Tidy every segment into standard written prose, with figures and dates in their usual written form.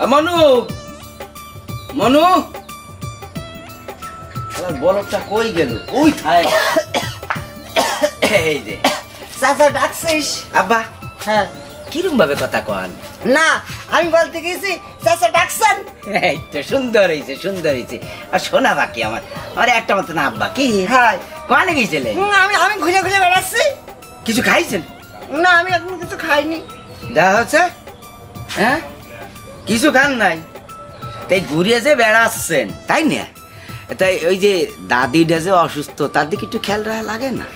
মনু মনু বলদটা কই গেল? ওই থাই এই যে চাচা ডাকছিস? আব্বা হ্যাঁ। কিরম ভাবে কথা কন? না আমি বলতে গেছি চাচা ডাকছেন। এই তো সুন্দর হয়েছে সুন্দর হয়েছে। আর শোনা বাকি আমার আরে একটা মতো না আব্বা কি হ্যাঁ কোয়ানে গেছিলে? আমি আমি ঘুরে ঘুরে বেড়াচ্ছি। কিছু খাইছেন? না আমি এখন কিছু খাইনি। দেখা হচ্ছে হ্যাঁ কিছু খান নাই তাই ঘুরিয়ে যে বেড়াচ্ছেন তাই না? তাই ওই যে দাদিটা যে অসুস্থ তার দিকে একটু খেয়াল রাখা লাগে না?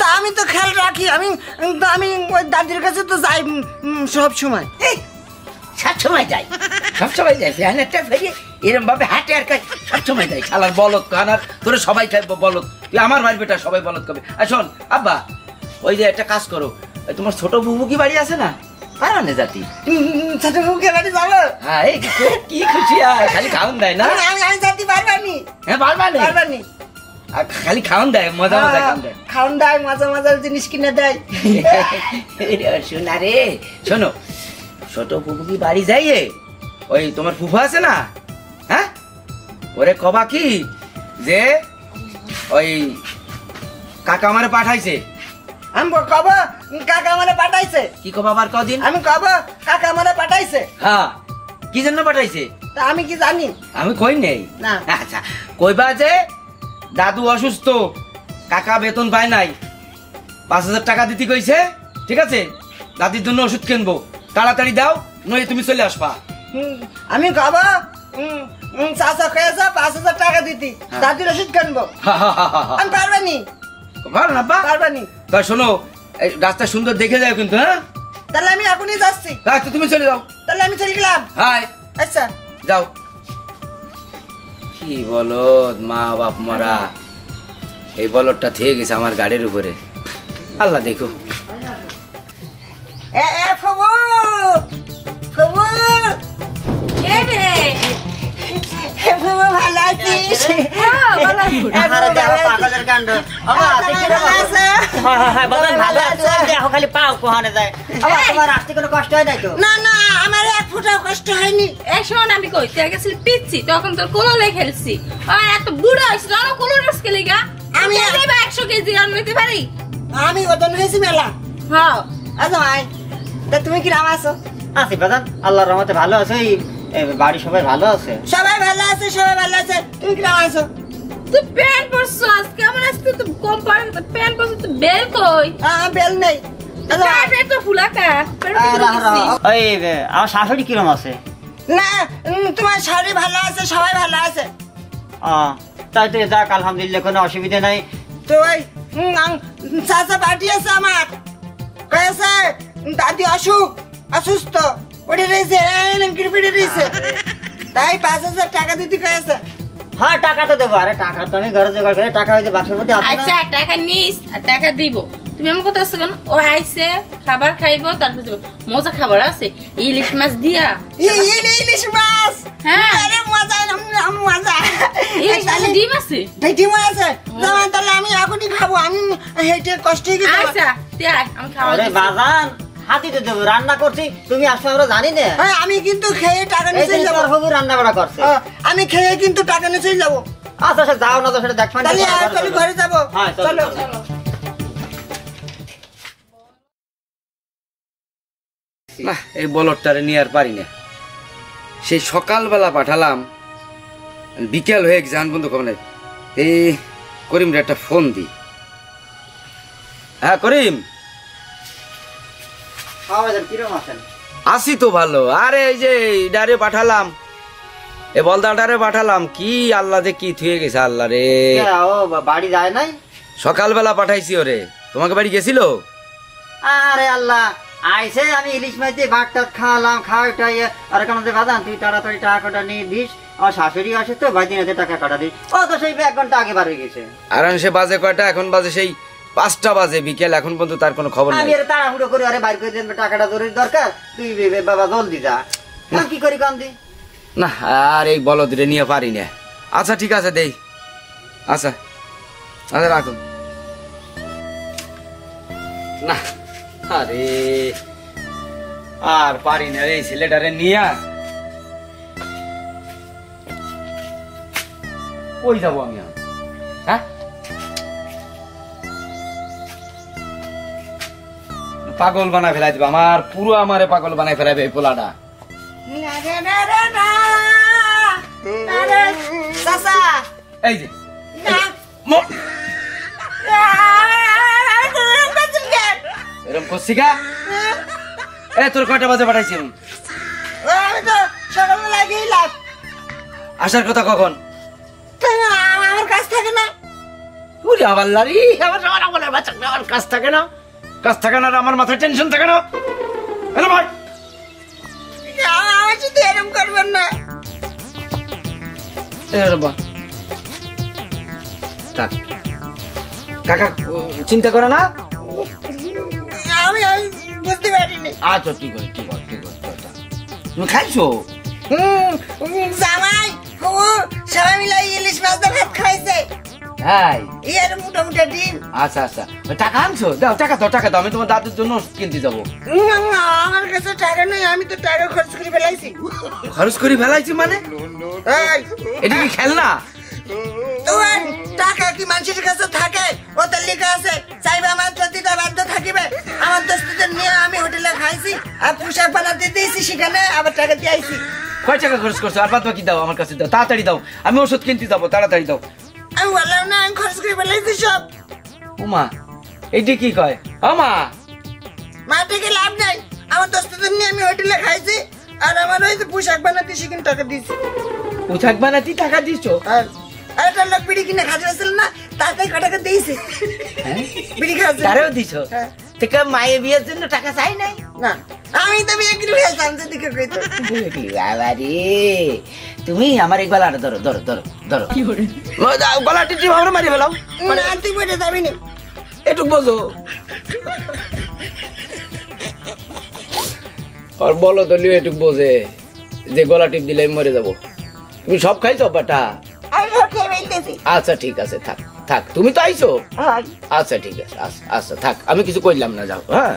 তা আমি তো খেয়াল রাখি। আমি ওই দাদির কাছে তো যাই সব সময়। সব সময় যাই সব সময় যাই ফ্যানেরটা ফেরিয়ে এরম ভাবে হাঁটে আর খাই সব সময় যাই। শালার বলদ কানার তোরা সবাই খাই বলদ। তুই আমার বাড়ি বেটা সবাই বলদ খাবে। আর শোন আব্বা ওই যে একটা কাজ করো তোমার ছোট বুবু কি বাড়ি আছে না? পারবানে জাতি ছোট বুকে বাড়ি যাবো? হ্যাঁ এই কি খুশি আর খালি খাওন দেয় না? আমি জাতি পারবানি। হ্যাঁ পারবানি পারবানি আর খালি খাওন দেয় মজা মজা খাওন দেয়। খাওন দেয় মজা মজার জিনিস কিনে দেয়। শোনা রে শোনো ছোট ফুফু কি বাড়ি যাই ওই তোমার ফুফু আছে না হ্যাঁ ওরে কবা কি যে ওই কাকা আমারে পাঠাইছে। আমি কব কাকা আমারে পাঠাইছে। কি কবা আবার কদিন? আমি কব কাকা আমারে পাঠাইছে। হ্যাঁ কি জন্য পাঠাইছে? তা আমি কি জানি? আমি কই নেই। না আচ্ছা কইবা যে দাদু অসুস্থ কাকা বেতন পায় নাই 5,000 টাকা দিতে কইছে ঠিক আছে দাদির জন্য ওষুধ কিনবো তাড়াতাড়ি দাও নয় তুমি চলে আসবা। আমি কব চাচা খেয়েছে 5,000 টাকা দিতি দাদির ওষুধ কিনবো। আমি পারবানি। পারো না পারবানি। তা শোনো এই রাস্তা সুন্দর দেখে যাও কিন্তু। হ্যাঁ তাহলে আমি এখনই যাচ্ছি। আচ্ছা তুমি চলে যাও। তাহলে আমি চলে গেলাম। হাই আচ্ছা যাও। কি বলো মা বাপ মারা এই বলদটা থেকে গেছে আমার গাড়ির উপরে। আল্লাহ দেখো এ ফুবু ফুবু ফুবু ভালো আছিস? না না আমার এক ফোঁটাও কষ্ট হয়নি। শোন আমি কই তুই গেছিলি পিচ্ছি তখন তোর কোলে খেলছি আর এত বুড়া হয়েছিল না কোলে রাস্কে লিগা আমি 100 কেজি রান নিতে পারি। আমি ওজন হয়েছি মেলা। হ্যাঁ আচ্ছা ভাই তা তুমি কি রাম আছো? আছি বাজান আল্লাহর রহমতে ভালো আছে। বাড়ি সবাই ভালো আছে? সবাই ভালো আছে সবাই ভালো আছে। তুমি কি রাম আছো? তুই প্যান্ট পরছস কেমন আসছিস? তুই কম পারেন প্যান্ট পরছস তুই বেল কই? বেল নেই। প্যান্ট তো ফুলাকা ওই আমার শাশুড়ি কিরম আছে? না তোমার শাড়ি ভালো আছে সবাই ভালো আছে। তাই তো যাক আলহামদুলিল্লাহ কোনো অসুবিধা নাই। তো ওই চাচা পাঠিয়েছে আমার কয়েছে দাদি অসুস্থ পড়ে রয়েছে পড়ে রয়েছে তাই 5,000 টাকা দিতে কয়েছে। হ্যাঁ টাকা তো দেবো। আরে টাকা তো আমি ঘরে জোগাড় করে টাকা হয়তো বাক্সের মধ্যে আছে। আচ্ছা টাকা নিস আর টাকা দিব। তুমি আমার কথা আছে কেন? ও আইছে খাবার খাইবো তারপর মজা খাবার আছে ইলিশ মাছ দিয়া। ইলিশ মাছ? হ্যাঁ আরে মজা মজা। ডিম আছে? ডিম আছে তাহলে আমি এখনই খাবো। আমি হেঁটে কষ্ট হয়ে গেছে। আচ্ছা আমি খাওয়া বাজান হাতি তো দেবো রান্না করছি তুমি আসো আমরা জানি না। আমি কিন্তু খেয়ে টাকা নিয়ে চলে যাবো। রান্না বাড়া করছে আমি খেয়ে কিন্তু টাকা নিয়ে চলে যাবো। আচ্ছা যাও না তো সেটা দেখ তাহলে ঘরে যাবো। চলো না এই বলদটারে নিয়ে আর পারি না। সেই সকালবেলা পাঠালাম বিকেল হয়ে গেছে বন্ধু খবর নাই। এই করিম রে একটা ফোন দি। হ্যাঁ করিম আসি তো ভালো। আরে এই যে ডারে পাঠালাম এ বলদাটারে পাঠালাম কি আল্লাহ যে কি থুয়ে গেছে আল্লাহ রে। ও বাড়ি যায় নাই? সকালবেলা পাঠাইছি ওরে। তোমাকে বাড়ি গেছিল? আরে আল্লাহ আইসে আমি ইলিশ মাছ দিয়ে ভাত টাত খাওয়ালাম খাওয়াই আর কেন বাদান তুই তাড়াতাড়ি টাকাটা নিয়ে দিস। আমার শাশুড়ি আসে তো ভাই 3,000 টাকা কাটা দিস। ও তো সেই 1 ঘন্টা আগে বার হয়ে গেছে। আর সে বাজে কয়টা? এখন বাজে সেই 5টা বাজে বিকেল। এখন পর্যন্ত তার কোনো খবর নেই। আমি তাড়াহুড়ো করে আরে বাইর করে দেন টাকাটা জরুরি দরকার তুই বাবা জলদি যা। কি করি কান্দি না আর এই বলদরে নিয়ে পারি না। আচ্ছা ঠিক আছে দেই। আচ্ছা আচ্ছা রাখো না। আরে আর পারি না এই ছেলেটারে নিয়ে কই যাবো আমি এখন? হ্যাঁ পাগল বানায় ফেলাই দিবে আমার, পুরো আমারে পাগল বানায় ফেলাবে এই পোলাটা। চাচা এই যে এরকম করছি গা। এ তোর কয়টা বাজে পাঠাইছি আমি? আমি তো সকালবেলা গেলাম। আসার কথা কখন? আমার কাজ থাকে না। ওরে আবার লারি, আমার কাজ থাকে না, কাজ থাকে না, আর আমার মাথায় টেনশন থাকে না। হ্যালো ভাই, আমার সাথে এরকম করবেন না। থাক কাকা, চিন্তা করে না। আমি বুঝতে পারিনি। আচ্ছা ঠিক আছে, ঠিক আছে, ঠিক আছে। তুমি খাইছো? জামাই সবাই মিলে ইলিশ মাছ দিয়ে ভাত খাইছে। হ্যাঁ এর মোটামুটি ডিম। আচ্ছা আচ্ছা, টাকা আনছো? দাও টাকা দাও, টাকা দাও, আমি তোমার দাদুর জন্য কিনতে যাবো। আমার কাছে টাকা নেই, আমি তো টাকা খরচ করে ফেলাইছি। খরচ করে ফেলাইছি মানে? এটা কি খেলনা? তোমার টাকা কি মানুষের কাছে থাকে? ওদের লেখা আছে চাইবে আমার প্রতিটা বাধ্য থাকিবে। আমার দোস্তদের নিয়ে আমি হোটেলে খাইছি আর পোশাক বানাতে দিয়েছি, সেখানে আবার টাকা দিয়ে আইছি। কয় টাকা খরচ করছো? আর বাদ বাকি দাও আমার কাছে, দাও তাড়াতাড়ি দাও, আমি ওষুধ কিনতে যাবো, তাড়াতাড়ি দাও। আমি বললাম না আমি খরচ করে ফেলাইছি সব। উমা এইটা কি কয়? আমা মা থেকে লাভ নাই, আমার দোস্তদের নিয়ে আমি হোটেলে খাইছি আর আমার ওই যে পোশাক বানাতে সেখানে টাকা দিয়েছি। পোশাক বানাতে টাকা দিছো? আর একটা লোক বিড়ি কিনে খাতে আসছিল না, তাতে ক টাকা দিয়েছে। বিড়ি খাচ্ছে তারেও দিছো? থেকে মায়ের বিয়ের জন্য টাকা চাই নাই না, আমি তো বিয়ে করে ফেলতাম দিকে কইতো। বাবা রে, তুমি আমার এই গলাটা ধরো ধরো ধরো ধরো, গলা টিপে আমরা মারি ফেলাও। মানে তুই বলে যাবি না, একটু বোঝো। আর বলো তো লিও একটু বোঝে যে গলা টিপ দিলে আমি মরে যাবো। তুমি সব খাইছো বাটা? আমি সব খেয়ে ফেলতেছি। আচ্ছা ঠিক আছে, থাক থাক, তুমি তো আইছো। আচ্ছা ঠিক আছে, আচ্ছা থাক, আমি কিছু কইলাম না, যাও। হ্যাঁ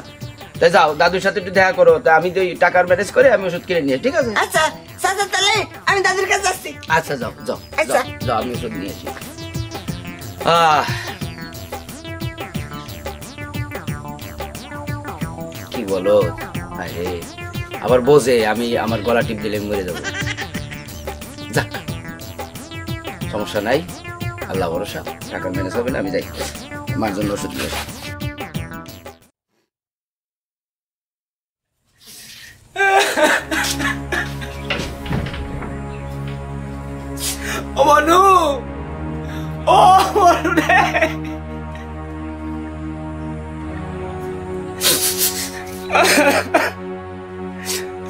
তাই যাও, দাদুর সাথে একটু দেখা করো, তা আমি তো টাকার ম্যানেজ করে আমি ওষুধ কিনে নিয়ে, ঠিক আছে? আচ্ছা চাচা, তাহলে আমি দাদুর কাছে যাচ্ছি। আচ্ছা যাও যাও আচ্ছা। যাও, আমি ওষুধ নিয়ে আসি। কি বলো, আরে আবার বোঝে আমি আমার গলা টিপ দিলে মরে যাবো। যাক সমস্যা নাই, আল্লাহ ভরসা, টাকা ম্যানেজ হবে না, আমি যাই মার জন্য ওষুধ নিয়ে আসি। ও মানু, ও মানু রে,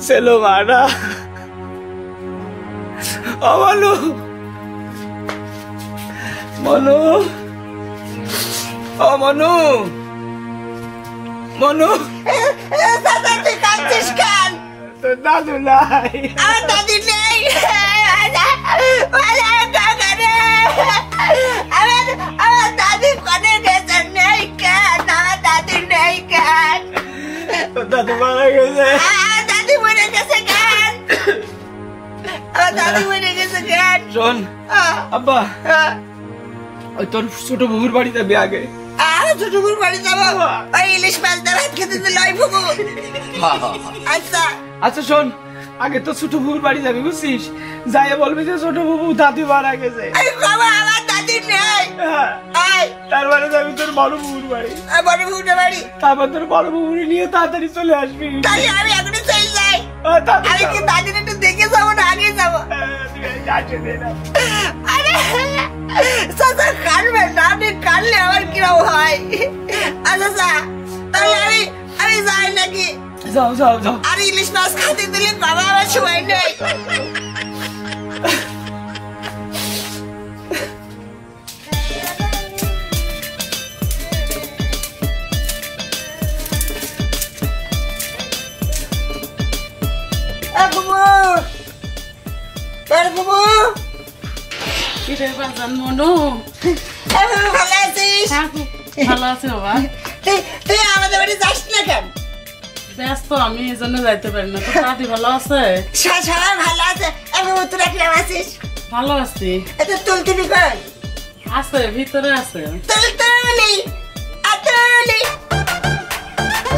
সেলো মারা, ও মানু, মনু, ও মনু, মনু, চাচা তুই কাঁদছিস কেন? তোর দাদু নাই। আমার দাদি নেই। আমার দাদি কোনে গেছে? নেই কেন? আমার দাদি নেই কেন? তোর দাদু মারা গেছে। আমার দাদি মরে গেছে কেন? আমার দাদি মরে গেছে কেন? শোন আব্বা, ওই তোর ছোট বুবুর বাড়ি যাবি আগে। আর ছোট বুবুর বাড়ি যাবো? ওই ইলিশ মাছ দিয়ে ভাত খেতে দিল ওই বুবু? আচ্ছা আচ্ছা শোন, আগে তো ছোট বুবুর বাড়ি যাবি, বুঝছিস? যাই বলবি যে ছোট বুবু দাদি মারা গেছে। আমার দাদি নেই। তারপরে যাবি তোর বড় বুবুর বাড়ি। বড় বুবুর বাড়ি? তারপর তোর বড় বুবুরি নিয়ে তাড়াতাড়ি চলে আসবি। তাহলে আমি এখনই চলে যাই? আমি কি দাদির একটু দেখে যাবো না আগে যাবো? আরে চাচা কাটবেন না, আপনি কাটলে আমার কিরম হয়? আচ্ছা তাহলে আমি যাই নাকি? যাও যাও যাও। আর ইলিশ মাছ খাতে দিলে বাবা আমার সময় নেই। ভালো আছিস? ভালো আছে বাবা। তুই আমাদের বাড়ি যাস না কেন? ব্যস্ত আমি এই জন্য যাইতে পারি না। তো দাদি ভালো আছে? সবাই ভালো আছে। তোরা কিরম আছিস? ভালো আছি। এটা তুলতুলি কই? আছে ভিতরে আছে। তুলতুলি আতুলি।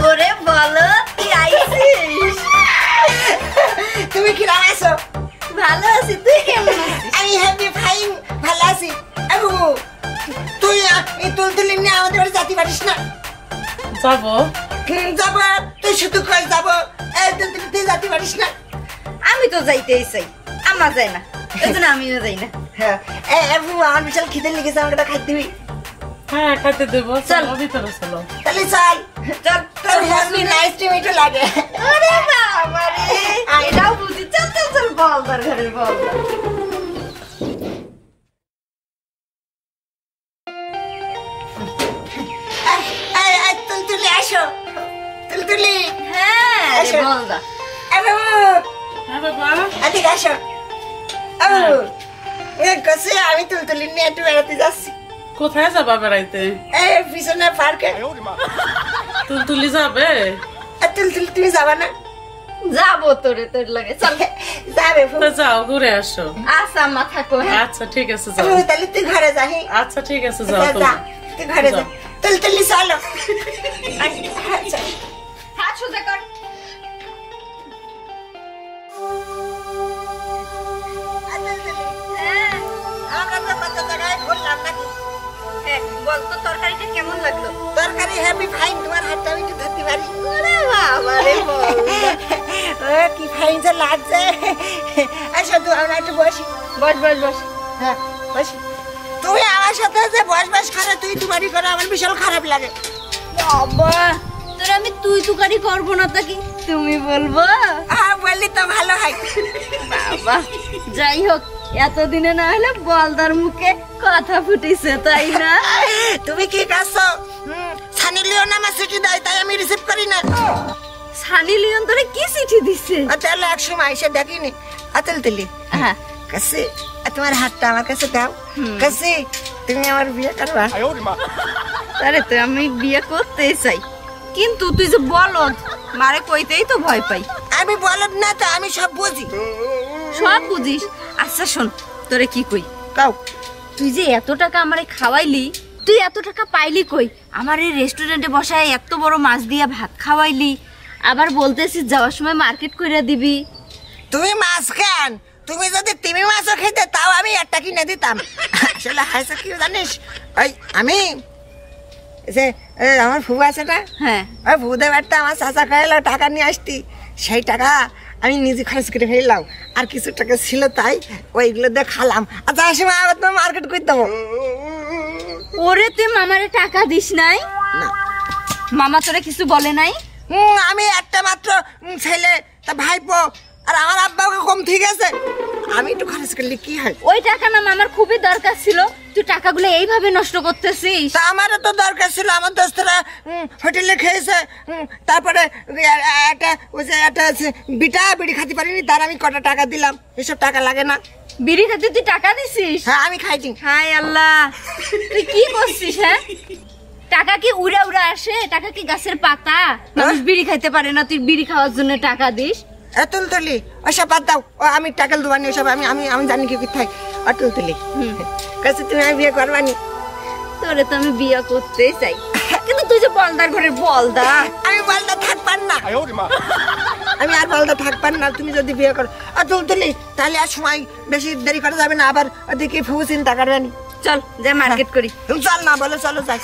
ওরে বলো কি আইছিস? তুমি কি আছো? ভালো আছি, তুই কেমন আছিস? আমি হ্যাপি ফাইন ভালো আছি। আবু তুই এই তুলতুলি নিয়ে আমাদের বাড়ি যেতে পারিস না? যাবো। যাব, তুই শুধু কই যাব, এই তুলতুলি তুই যেতে পারিস না? আমি তো যাইতেই চাই, আমার যাই না, এজন্য আমিও যাই না। হ্যাঁ আবু আমার বিশাল খিদে লেগেছে, আমাকে একটা খাইতে দিবি? হ্যাঁ খাইতে দেবো, চলো ভিতরে চলো। তাহলে চল চল, তোর হ্যাপি নাইস টু মিট লাগে। আরে বাবা রে, এটাও বুঝি। চল চল চল, বল তোর ঘরের বল। তুলতুলি আসো, তুলতুলি। হ্যাঁ রে, আসো। বল দা। আবু হ্যাঁ বাবা। এদিকে আসো। আবু কাছে আমি তুলতুলি নিয়ে একটু বেড়াতে যাচ্ছি। কোথায় যাবা বেড়াইতে? এই পিছনে পার্কে। তুলতুলি যাবে? তুলতুলি তুমি যাবা না? যাবো তোরে, তোর লাগে। চল যাবে তো যাও ঘুরে আসো। আচ্ছা আম্মা থাকো। হ্যাঁ আচ্ছা ঠিক আছে যাও। তাহলে তুই ঘরে যা। আচ্ছা ঠিক আছে যাও যা তুমি। তুই ঘরে যা। যাও। তুলতুলি চলো। হাত সোজা কর। হ্যাঁ আমরা তো কত জায়গায় ঘুরলাম নাকি? হ্যাঁ, বল তো তরকারিটা কেমন লাগলো? তরকারি হ্যাপি ফাইন, তোমার হাতটা আমি একটু ধরতে পারি? ওরে বাবা রে, বল। ও কি ফাইন যে লাগছে। আসো তো আমরা একটু বসি। বস বস বস। হ্যাঁ বসি। তুমি আমার সাথে যে বস বস করে তুই তোমারই করে আমার বিশাল খারাপ লাগে। বাবা, তোর আমি তুই তুকারি করবো না তা কি তুমি বলবো? বললি তো ভালো হয়। বাবা, যাই হোক, এতদিনে না হলে বলদার মুখে কথা ফুটেছে, তাই না? তুমি কি করছো? সানি লিওন আমার চিঠি দেয়, তাই আমি রিসিভ করি না। সানি লিওন তোরে কি চিঠি দিছে? তাহলে এক সময় এসে দেখিনি। আতল তুলি হ্যাঁ, কাছে তোমার হাতটা আমার কাছে দাও। কাছে তুমি আমার বিয়ে করবা? আরে তো আমি বিয়ে করতে চাই, কিন্তু তুই যে বলদ, মারে কইতেই তো ভয় পাই। আমি বলদ না তো, আমি সব বুঝি। সব বুঝিস? আচ্ছা শোন, তোরে কি কই, কাও তুই যে এত টাকা আমারে খাওয়াইলি, তুই এত টাকা পাইলি কই? আমার এই রেস্টুরেন্টে বসায় এত বড় মাছ দিয়া ভাত খাওয়াইলি, আবার বলতেছিস যাওয়ার সময় মার্কেট কইরা দিবি। তুমি মাছ খান, তুমি যদি তিমি মাছও খেতে তাও আমি একটা কিনে দিতাম। আসলে হাসে কি জানিস, ওই আমি যে আমার ফুবু আছে না, হ্যাঁ, ওই ফুদের বাড়িতে আমার চাচা খাইলো, টাকা নিয়ে আসতি, সেই টাকা আমি নিজে খরচ করে ফেললাম, আর কিছু টাকা ছিল তাই ওইগুলো দিয়ে খালাম। আর যাওয়ার সময় আবার তোমার মার্কেট করে দেবো। ওরে তুই মামারে টাকা দিস নাই? না মামা তোরে কিছু বলে নাই? আমি একটা মাত্র ছেলে, তা ভাইপো, আর আমার আব্বাকে কম ঠিক আছে, আমি একটু খরচ করলে কি হয়? ওই টাকা না মামার খুবই দরকার ছিল, তুই টাকাগুলো এইভাবে নষ্ট করতেছিস। তা আমারও তো দরকার ছিল, আমার দোস্তরা হোটেলে খেয়েছে, তারপরে একটা ওই যে একটা বিড়ি খাতে পারিনি, তার আমি কটা টাকা দিলাম, এসব টাকা লাগে না। বিড়ি খাতে তুই টাকা দিছিস? হ্যাঁ আমি খাইছি। হায় আল্লাহ, তুই কি করছিস? হ্যাঁ, টাকা কি উড়া উড়া আসে? টাকা কি গাছের পাতা? মানুষ বিড়ি খাইতে পারে না, তুই বিড়ি খাওয়ার জন্য টাকা দিস? তুল তুলি ওসব বাদ দাও, ও আমি টাকা দেবানি ওসব, আমি আমি আমি জানি কি কোথায়। তুল তুলি কাছে তুমি আমি বিয়ে করবানি? তোরে তো আমি বিয়ে করতে চাই, কিন্তু তুই যে বলদার ঘরের বলদা। আমি বলদা থাকবার না, আমি আর বলদা থাকবার না, তুমি যদি বিয়ে করো। আর তুল তুলি তাহলে আর সময় বেশি দেরি করা যাবে না, আবার ওদিকে ফুবু চিন্তা করবানি। চল যাই মার্কেট করি। তুমি চল না বলে, চলো যাই।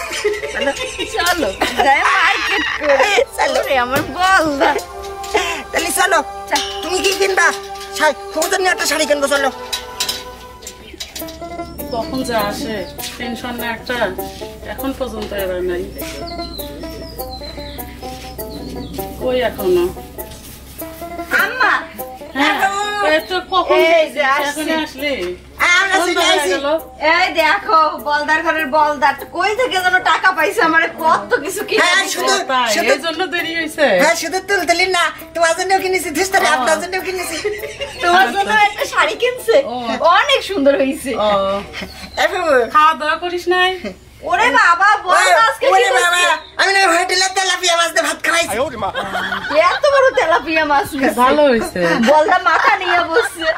চলো যাই মার্কেট করি। চলো রে আমার বলদা। তাহলে চলো, তুমি কি কিনবা? ফুবুদের নিয়ে একটা শাড়ি কিনবো, চলো। তখন যা আসে টেনশন না একটা, এখন পর্যন্ত এবার নাই। কই এখনো? আম্মা, হ্যাঁ তো কখন এই যে আসছি। এখন আসলে আমরা চলে আসি। এই দেখো বলদার ঘরের বলদা কই থেকে যেন টাকা পাইছে, আমারে কত কিছু কিনে হ্যাঁ, দিছে। শুধু এই জন্য দেরি হয়েছে। হ্যাঁ শুধু তুল তুলি না, তোমার জন্যও কিনেছি, ধুস্তারে আপনার জন্যও কিনেছি। তোমার জন্য একটা শাড়ি কিনছে, ও। অনেক সুন্দর হয়েছে। ও খাওয়া দাওয়া করিস নাই? ওরে বাবা, বলদা আজকে কি ওরে বাবা, করছে? আমি না হোটেলে তেলাপিয়া মাছ দিয়ে ভাত খাওয়াইছি। এত বড় তেলাপিয়া মাছ নিছে। ভালো হয়েছে। বলদা মাথা নিয়ে বসছে।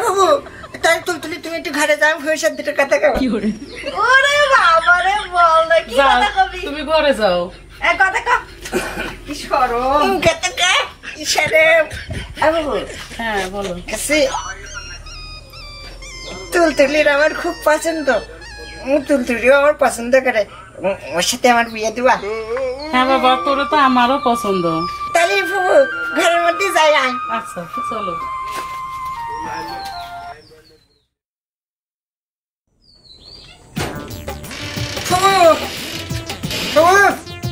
বাবু তাই তুলতুলি তুমি একটু ঘরে যাও, আমি ভবিষ্যৎ দুটো কথা কব। ওরে বাবা রে, বল না কি যাও, কথা কবি? তুমি ঘরে যাও। কথা ক। কি শরম। কথা কা ইশারে আবু হ্যাঁ বলো। কাছে তুলতুলির আমার খুব পছন্দ, তুলতুলিও আমার পছন্দ করে, ওর সাথে আমার বিয়ে দিবা? হ্যাঁ বাবা, তোরে তো আমারও পছন্দ। তাহলে বাবু ঘরের মধ্যে যাই। আয় আচ্ছা চলো।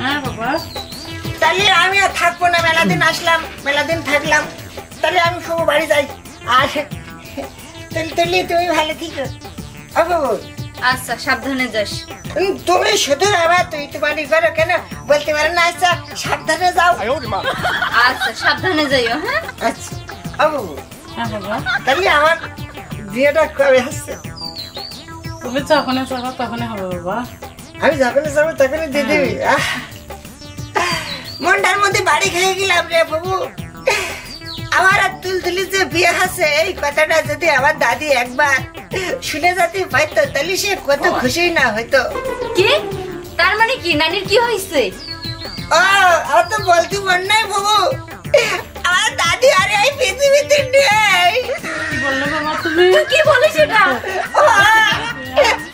হ্যাঁ বাবা, তাহলে আমি আর থাকবো না, মেলা দিন আসলাম, মেলা দিন থাকলাম, তাহলে আমি বাবু বাড়ি যাই। আর তুলতুলি তুমি ভালো থেকো। বাবু আচ্ছা, সাবধানে যাস। তুমি শুধু আমার তুই তোমারই করো, কেন বলতে পারো না? আচ্ছা সাবধানে যাও। আচ্ছা, সাবধানে যাইও। হ্যাঁ আচ্ছা বাবু, হ্যাঁ বাবা, তাহলে আমার বিয়েটা কবে হচ্ছে? তুমি যখনই যাবো তখনই হবে বাবা। আমি যখনই যাবো তখনই দিয়ে দিবি? মনটার মধ্যে বাড়ি খেয়ে গেলাম রে বাবু। আমার আর তুলতুলি যে বিয়ে আছে, এই কথাটা যদি আমার দাদি একবার শুনে যেতে পাইতো, তাহলে সে কত খুশি না হইতো। কি? তার মানে কি? নানির কি হয়েছে? ও আমার তো বলতে মন নাই বাবু, আমার দাদি আর এই পৃথিবীতে নেই। কি বললে বাবা তুমি? তুই কি বলিস এটা? ও,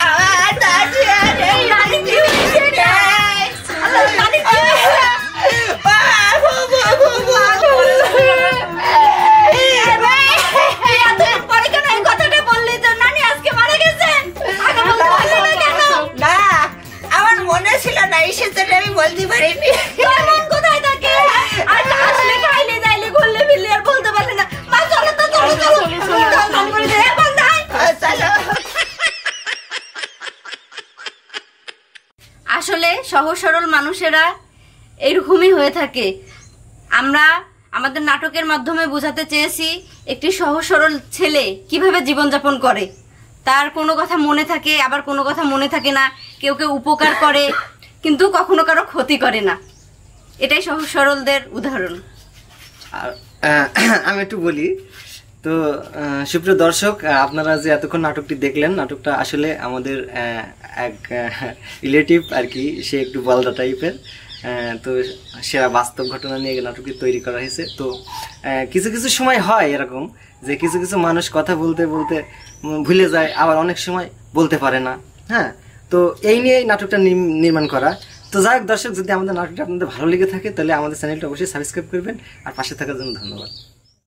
আমার দাদি আর এই নানির কি হয়েছে এটা? আল্লাহ, নানির কি হয়েছে? তুই এতদিন পরে কেন এই কথাটা বললি? তোর নানি আজকে মারা গেছেন? আগে বলতে পারলি না কেন? না, আমার মনে ছিল না, এই সেজন্য আমি বলতে পারিনি। তোর মন কোথায় থাকে? আর আসলে খাইলে যাইলে ঘুরলে ফিরলে আর বলতে পারলি না। মা চলো তো, চলো চলো চল করে দে, বল দাই। চলো। আসলে সহজ সরল মানুষেরা এইরকমই হয়ে থাকে। আমরা আমাদের নাটকের মাধ্যমে বোঝাতে চেয়েছি একটি সহজ সরল ছেলে কিভাবে জীবনযাপন করে। তার কোনো কথা মনে থাকে, আবার কোনো কথা মনে থাকে না। কেউ কেউ উপকার করে, কিন্তু কখনো কারো ক্ষতি করে না। এটাই সহজ সরলদের উদাহরণ। আর আমি একটু বলি তো, সুপ্রিয় দর্শক, আপনারা যে এতক্ষণ নাটকটি দেখলেন, নাটকটা আসলে আমাদের এক রিলেটিভ আর কি, সে একটু বলদা টাইপের, তো সেরা বাস্তব ঘটনা নিয়ে নাটকটি তৈরি করা হয়েছে। তো কিছু কিছু সময় হয় এরকম যে কিছু কিছু মানুষ কথা বলতে বলতে ভুলে যায়, আবার অনেক সময় বলতে পারে না। হ্যাঁ, তো এই নিয়েই নাটকটা নির্মাণ করা। তো যাই হোক দর্শক, যদি আমাদের নাটকটা আপনাদের ভালো লেগে থাকে তাহলে আমাদের চ্যানেলটা অবশ্যই সাবস্ক্রাইব করবেন, আর পাশে থাকার জন্য ধন্যবাদ।